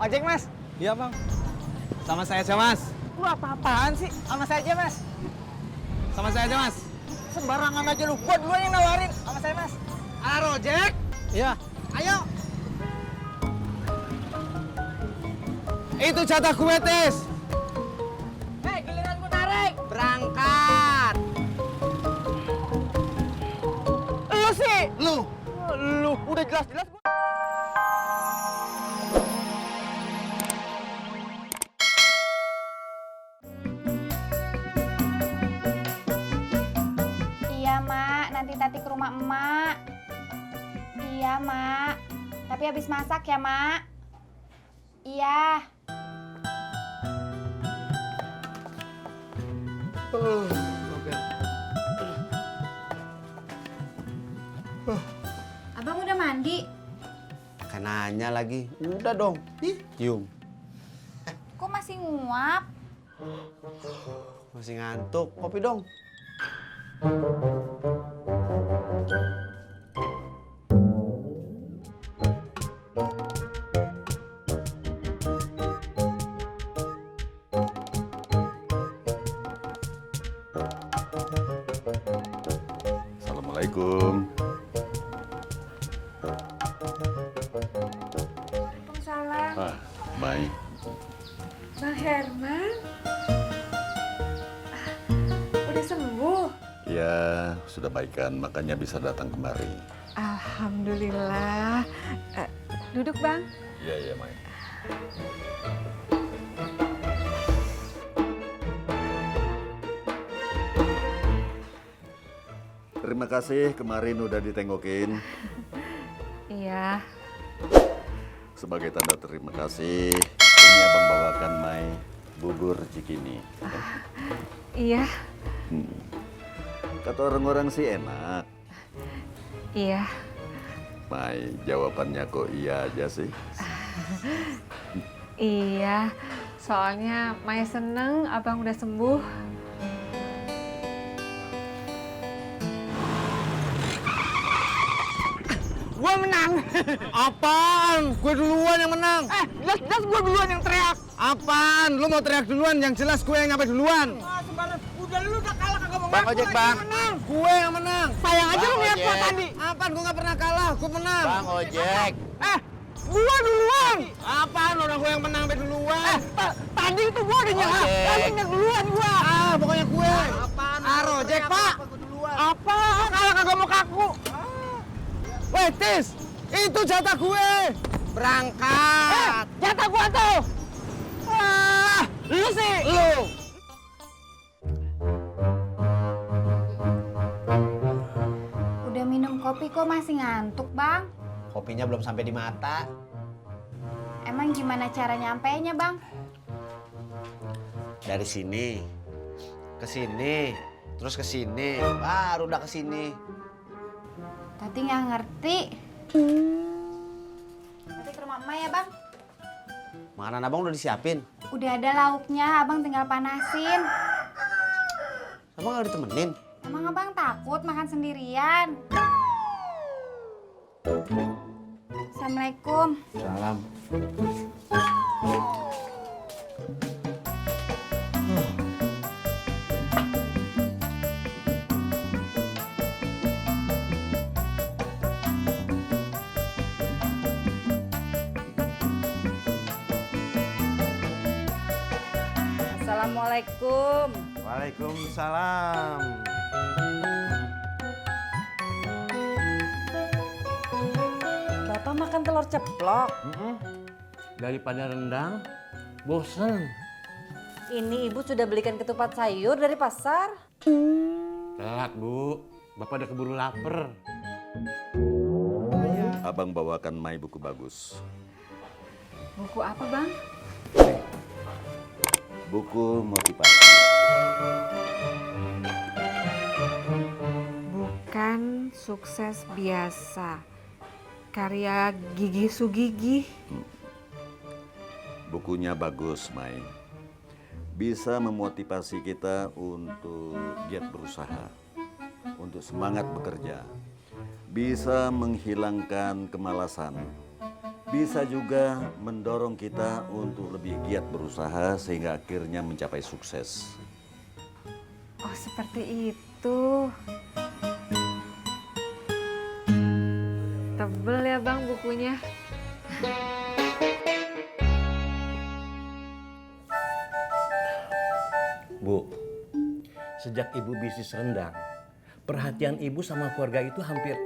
Ojek, Mas. Iya, Bang. Sama saya aja, Mas. Lu apa-apaan sih? Sama saya aja, Mas. Sama saya aja, Mas. Sembarangan aja lu. Gua duluan yang nawarin. Sama saya, Mas. Halo, Ojek. Iya. Ayo. Itu jatah gue, Tis. Hei, giliran gua narik. Berangkat. Lu sih. Lu. Lu udah jelas-jelas gua. Iya, Mak. Nanti Tati ke rumah emak. Iya, Mak. Tapi habis masak ya, Mak. Iya. Abang udah mandi? Kan nanya lagi. Udah dong. Ih, cium. Kok masih nguap? Masih ngantuk. Kopi dong. Assalamualaikum. Waalaikumsalam. Baik. Bang Herman? Udah sembuh? Ya, sudah baikan, makanya bisa datang kemari. Alhamdulillah. Duduk, Bang. Iya, iya, Mai. Terima kasih kemarin udah ditengokin. Iya. Sebagai tanda terima kasih, ini abang bawakan Mai bubur cikini. Iya. Kata orang-orang sih enak. Iya. Mai, jawabannya kok iya aja sih. Iya. Soalnya Maya seneng abang udah sembuh. Gua menang. Apaan? Gue duluan yang menang. Jelas-jelas gua duluan yang teriak. Apaan? Lu mau teriak duluan? Yang jelas gue yang nyampe duluan. Sembarangan. Udah lu udah kalah kagak mau Bang ngaku Ojek, lagi Bang. yang menang. Gue yang menang. Sayang aja lu Bang lihat gua Ojek. tadi. Apaan? Gue gak pernah kalah. Gue menang. Bang Ojek. Gua duluan. Apaan? Orang gue yang menang sampai duluan. Tadi itu gua udah nyerah. Ojek. Langsung yang duluan gua. Pokoknya gue. Apaan? Ojek, Pak. Apa? Kalah kagak mau kaku. Weh, Tis. Itu jatah gue. Berangkat. Jatah gua tuh. Lu sih. Lu. Udah minum kopi kok masih ngantuk, Bang? Kopinya belum sampai di mata. Emang gimana cara nyampainya, Bang? Dari sini ke sini, terus ke sini, baru udah ke sini. Tati nggak ngerti. Nanti ke rumah emak ya, Bang? Makanan abang udah disiapin. Udah ada lauknya, Abang tinggal panasin. Abang nggak ditemenin. Emang Abang takut makan sendirian? Assalamualaikum. Salam. Assalamualaikum. Waalaikumsalam. Bapak makan telur ceplok. Daripada rendang, bosen. Ini ibu sudah belikan ketupat sayur dari pasar. Telat, Bu. Bapak udah keburu lapar. Abang bawakan Mai buku bagus. Buku apa, Bang? Buku motivasi. Bukan sukses biasa. Karya Gigi Sugigi. Bukunya bagus, Mai. Bisa memotivasi kita untuk giat berusaha, untuk semangat bekerja. Bisa menghilangkan kemalasan bisa juga mendorong kita untuk lebih giat berusaha sehingga akhirnya mencapai sukses. Oh, seperti itu. Tebel ya Bang bukunya. Bu, sejak ibu bisnis rendang, perhatian ibu sama keluarga itu hampir...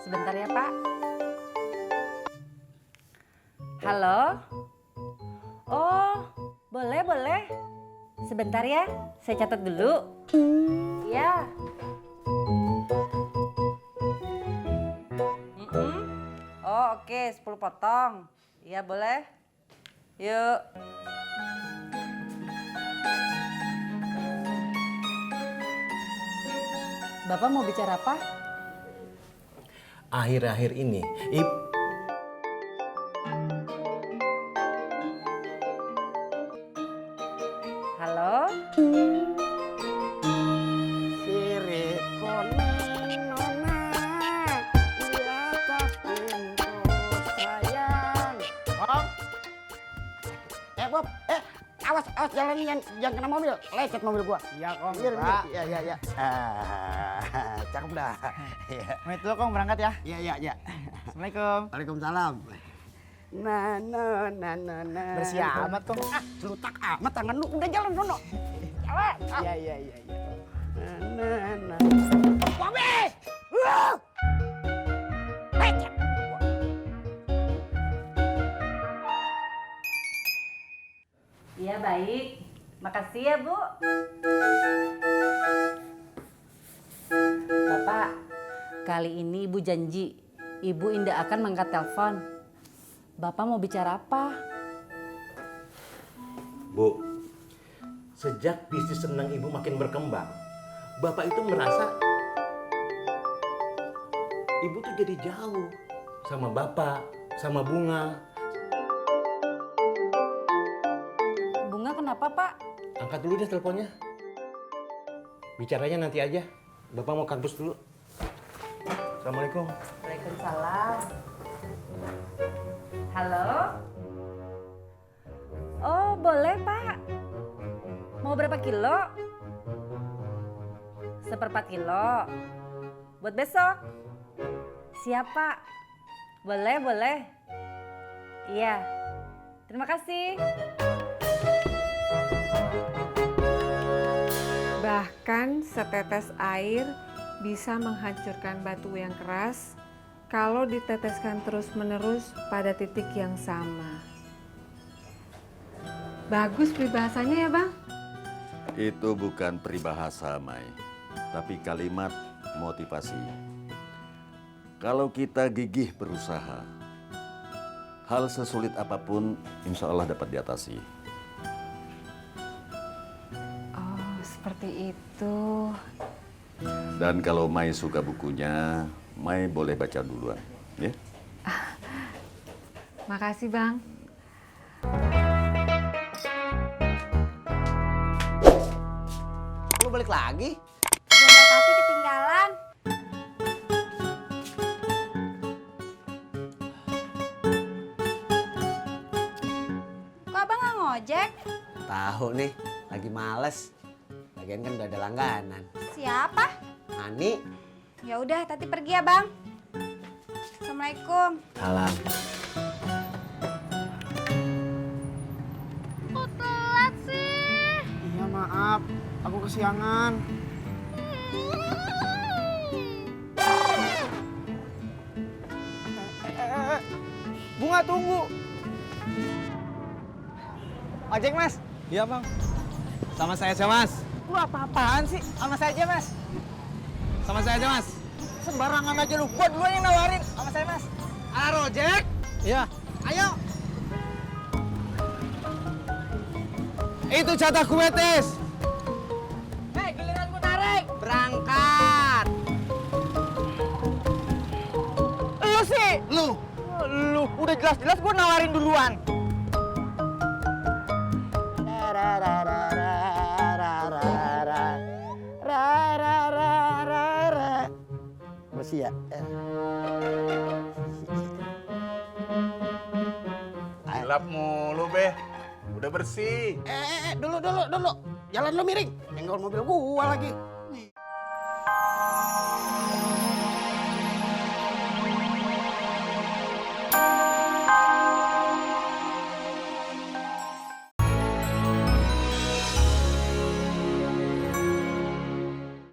Sebentar ya, Pak. Halo? Oh, boleh, boleh. Sebentar ya, saya catat dulu. Ya. Oh, oke, 10 potong. Iya, boleh. Yuk. Bapak mau bicara apa? Akhir-akhir ini, Halo? Bob, awas jalan jangan kena mobil, lecet mobil gua. Iya, Kong. Iya. Cakep dah. Iya. Pamit dulu, Kong, berangkat ya. Iya. Assalamualaikum. Waalaikumsalam. Bersih amat, Kong. Celutak amat tangan lu, udah jalan sono. Jalan. Iya. Bobi! Lecet. Iya, baik. Makasih ya, Bu. Bapak, kali ini Ibu janji, Ibu indah akan mengangkat telepon. Bapak mau bicara apa? Bu, sejak bisnis rendang ibu makin berkembang, Bapak itu merasa ibu tuh jadi jauh sama Bapak, sama Bunga. Bunga kenapa, Pak? Angkat dulu deh teleponnya. Bicaranya nanti aja. Bapak mau kampus dulu. Assalamualaikum. Waalaikumsalam. Halo? Oh, boleh, Pak. Mau berapa kilo? 1/4 kilo. Buat besok? Siap, Pak. Boleh. Iya. Terima kasih. Bahkan setetes air bisa menghancurkan batu yang keras kalau diteteskan terus-menerus pada titik yang sama. Bagus peribahasanya ya, Bang? Itu bukan peribahasa, Mai, tapi kalimat motivasi. Kalau kita gigih berusaha, hal sesulit apapun insya Allah dapat diatasi. Oh, seperti itu. Dan kalau Mai suka bukunya, Mai boleh baca duluan, ya? Makasih, Bang. Lu balik lagi? Dompet Tati ketinggalan. Kok abang nggak ngojek? Tahu nih, lagi males. Lagian kan udah ada langganan. Siapa? Ani, Ya udah, Tati pergi ya, Bang. Assalamualaikum. salam. Kok telat sih? Iya, maaf. Aku kesiangan. Bunga, tunggu. Ojek, Mas. Iya bang, sama saya aja mas. Lu apa-apaan sih? Sama saya aja, Mas. Sama saya aja mas. Sembarangan aja lu. Gua duluan yang nawarin. Sama saya, Mas. Halo, Ojek. Iya. Ayo. Itu jatah gue tis. Hei, giliran gua narik. Berangkat. Lu sih. Lu udah jelas-jelas gua nawarin duluan. Bersih ya. Gelap mulu, Be. Udah bersih. Dulu. Jalan lu miring. Nyenggol mobil gua lagi.